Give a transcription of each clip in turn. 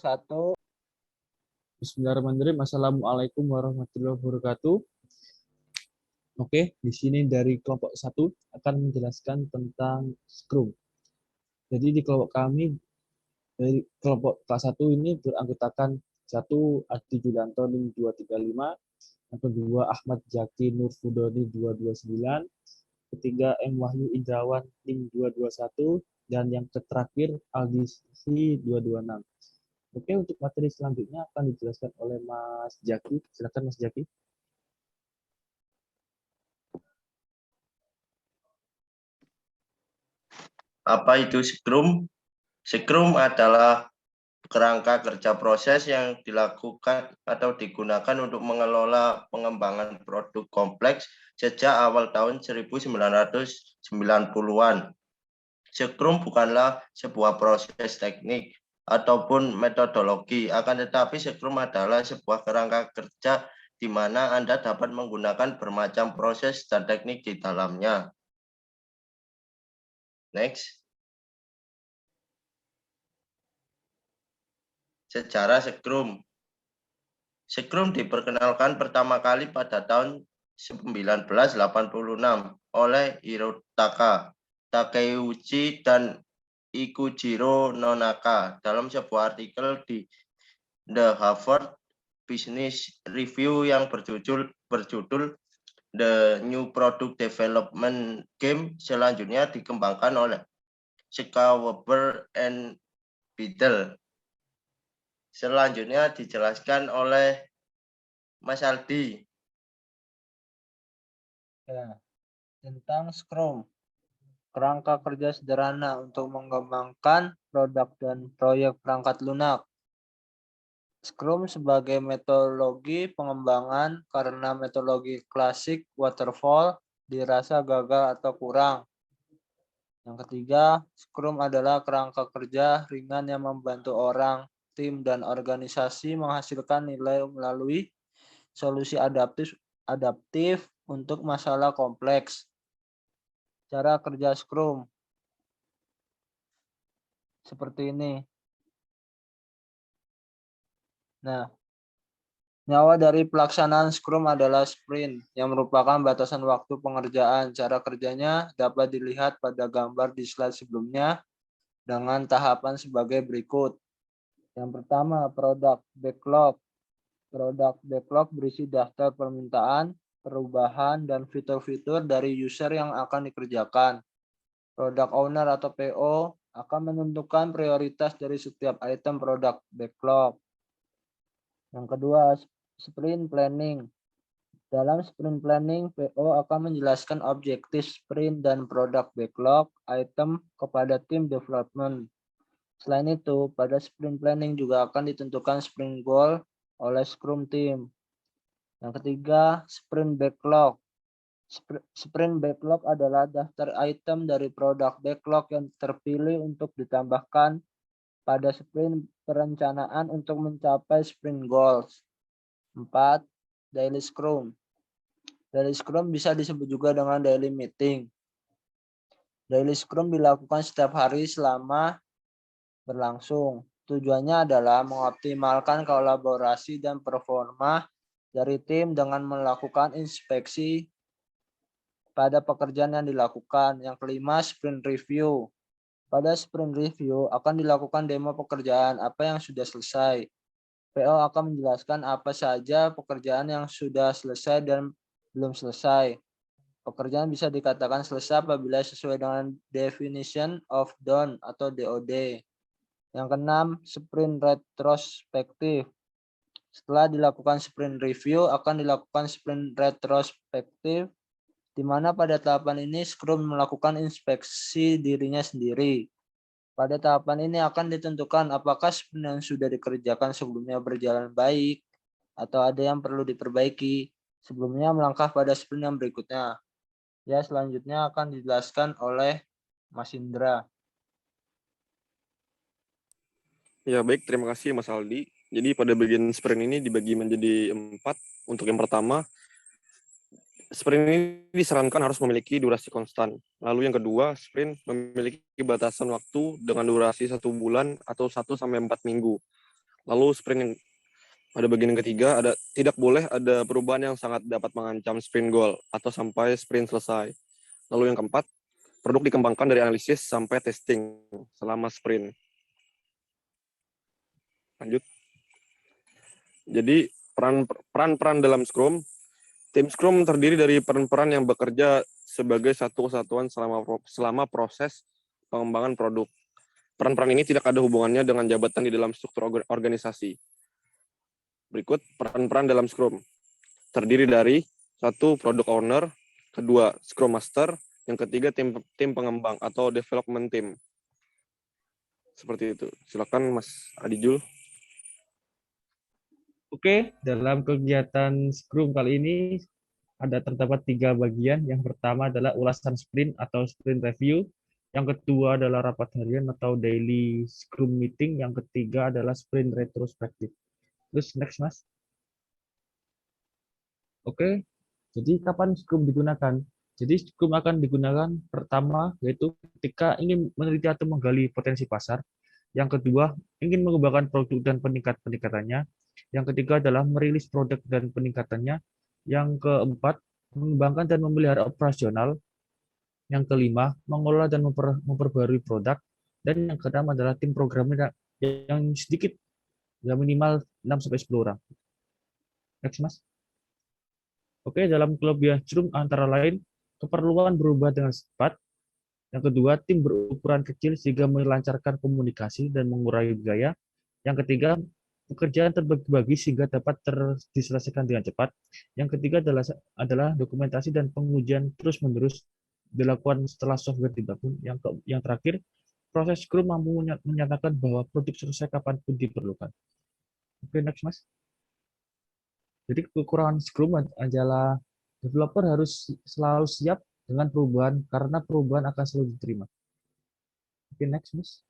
1. Bismillahirrahmanirrahim. Assalamualaikum warahmatullahi wabarakatuh. Oke, di sini dari kelompok 1 akan menjelaskan tentang Scrum. Jadi di kelompok kami, dari kelompok kelas 1 ini beranggotakan 1 Adi Julianto 235, yang kedua Ahmad Jaki Nurfudoni 229, ketiga M Wahyu Indrawan 221, dan yang terakhir Aldi 226. Oke, untuk materi selanjutnya akan dijelaskan oleh Mas Jaki. Silakan Mas Jaki. Apa itu Scrum? Scrum adalah kerangka kerja proses yang dilakukan atau digunakan untuk mengelola pengembangan produk kompleks sejak awal tahun 1990-an. Scrum bukanlah sebuah proses teknik ataupun metodologi, akan tetapi Scrum adalah sebuah kerangka kerja di mana Anda dapat menggunakan bermacam proses dan teknik di dalamnya. Next. Sejarah Scrum. Scrum diperkenalkan pertama kali pada tahun 1986 oleh Hirotaka Takeuchi dan Ikujiro Nonaka dalam sebuah artikel di The Harvard Business Review yang berjudul The New Product Development Game. Selanjutnya dikembangkan oleh Weber and Biddle. Selanjutnya dijelaskan oleh Mas Aldi. Ya, tentang Scrum. Kerangka kerja sederhana untuk mengembangkan produk dan proyek perangkat lunak. Scrum sebagai metodologi pengembangan karena metodologi klasik waterfall dirasa gagal atau kurang. Yang ketiga, Scrum adalah kerangka kerja ringan yang membantu orang, tim, dan organisasi menghasilkan nilai melalui solusi adaptif untuk masalah kompleks. Cara kerja Scrum seperti ini. Nah, nyawa dari pelaksanaan Scrum adalah sprint yang merupakan batasan waktu pengerjaan. Cara kerjanya dapat dilihat pada gambar di slide sebelumnya dengan tahapan sebagai berikut. Yang pertama, product backlog. Product backlog berisi daftar permintaan, perubahan, dan fitur-fitur dari user yang akan dikerjakan. Product owner atau PO akan menentukan prioritas dari setiap item product backlog. Yang kedua, sprint planning. Dalam sprint planning, PO akan menjelaskan objektif sprint dan product backlog item kepada tim development. Selain itu, pada sprint planning juga akan ditentukan sprint goal oleh Scrum team. Yang ketiga, sprint backlog. Sprint backlog adalah daftar item dari produk backlog yang terpilih untuk ditambahkan pada sprint perencanaan untuk mencapai sprint goals. 4. Daily Scrum. Daily Scrum bisa disebut juga dengan daily meeting. Daily Scrum dilakukan setiap hari selama berlangsung. Tujuannya adalah mengoptimalkan kolaborasi dan performa dari tim dengan melakukan inspeksi pada pekerjaan yang dilakukan. Yang kelima, sprint review. Pada sprint review akan dilakukan demo pekerjaan apa yang sudah selesai. PO akan menjelaskan apa saja pekerjaan yang sudah selesai dan belum selesai. Pekerjaan bisa dikatakan selesai apabila sesuai dengan definition of done atau DOD. Yang keenam, sprint retrospektif. Setelah dilakukan sprint review, akan dilakukan sprint retrospektif, di mana pada tahapan ini Scrum melakukan inspeksi dirinya sendiri. Pada tahapan ini akan ditentukan apakah sprint yang sudah dikerjakan sebelumnya berjalan baik, atau ada yang perlu diperbaiki sebelumnya melangkah pada sprint yang berikutnya. Ya, selanjutnya akan dijelaskan oleh Mas Indra. Ya baik, terima kasih Mas Aldi. Jadi pada bagian sprint ini dibagi menjadi 4. Untuk yang pertama, sprint ini disarankan harus memiliki durasi konstan. Lalu yang kedua, sprint memiliki batasan waktu dengan durasi 1 bulan atau 1 sampai 4 minggu. Lalu sprint yang pada bagian yang ketiga tidak boleh ada perubahan yang sangat dapat mengancam sprint goal atau sampai sprint selesai. Lalu yang keempat, produk dikembangkan dari analisis sampai testing selama sprint. Lanjut. Jadi peran-peran dalam Scrum, tim Scrum terdiri dari peran-peran yang bekerja sebagai satu kesatuan selama proses pengembangan produk. Peran-peran ini tidak ada hubungannya dengan jabatan di dalam struktur organisasi. Berikut peran-peran dalam Scrum. Terdiri dari satu, product owner, kedua, Scrum Master, yang ketiga, tim pengembang atau development team. Seperti itu. Silakan Mas Adijul. Oke, dalam kegiatan Scrum kali ini terdapat 3 bagian. Yang pertama adalah ulasan sprint atau sprint review. Yang kedua adalah rapat harian atau daily Scrum meeting. Yang ketiga adalah sprint retrospektif. Terus next, Mas. Oke, jadi kapan Scrum digunakan? Jadi Scrum akan digunakan pertama yaitu ketika ingin meneliti atau menggali potensi pasar. Yang kedua, ingin mengembangkan produk dan peningkatannya. Yang ketiga adalah merilis produk dan peningkatannya. Yang keempat, mengembangkan dan memelihara operasional. Yang kelima, mengelola dan memperbarui produk. Dan yang keenam adalah tim programmer yang sedikit, ya minimal 6-10 orang. Next, Mas. Oke, dalam kelebihan Scrum antara lain, keperluan berubah dengan cepat. Yang kedua, tim berukuran kecil sehingga melancarkan komunikasi dan mengurangi biaya. Yang ketiga, pekerjaan terbagi-bagi sehingga dapat diselesaikan dengan cepat. Yang ketiga adalah dokumentasi dan pengujian terus-menerus dilakukan setelah software dibangun. Yang terakhir, proses Scrum mampu menyatakan bahwa produk selesai kapanpun diperlukan. Oke, next, Mas. Jadi kekurangan Scrum adalah developer harus selalu siap dengan perubahan karena perubahan akan selalu diterima. Oke, next, Mas.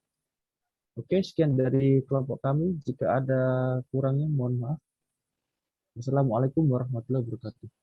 Oke, sekian dari kelompok kami. Jika ada kurangnya, mohon maaf. Wassalamualaikum warahmatullahi wabarakatuh.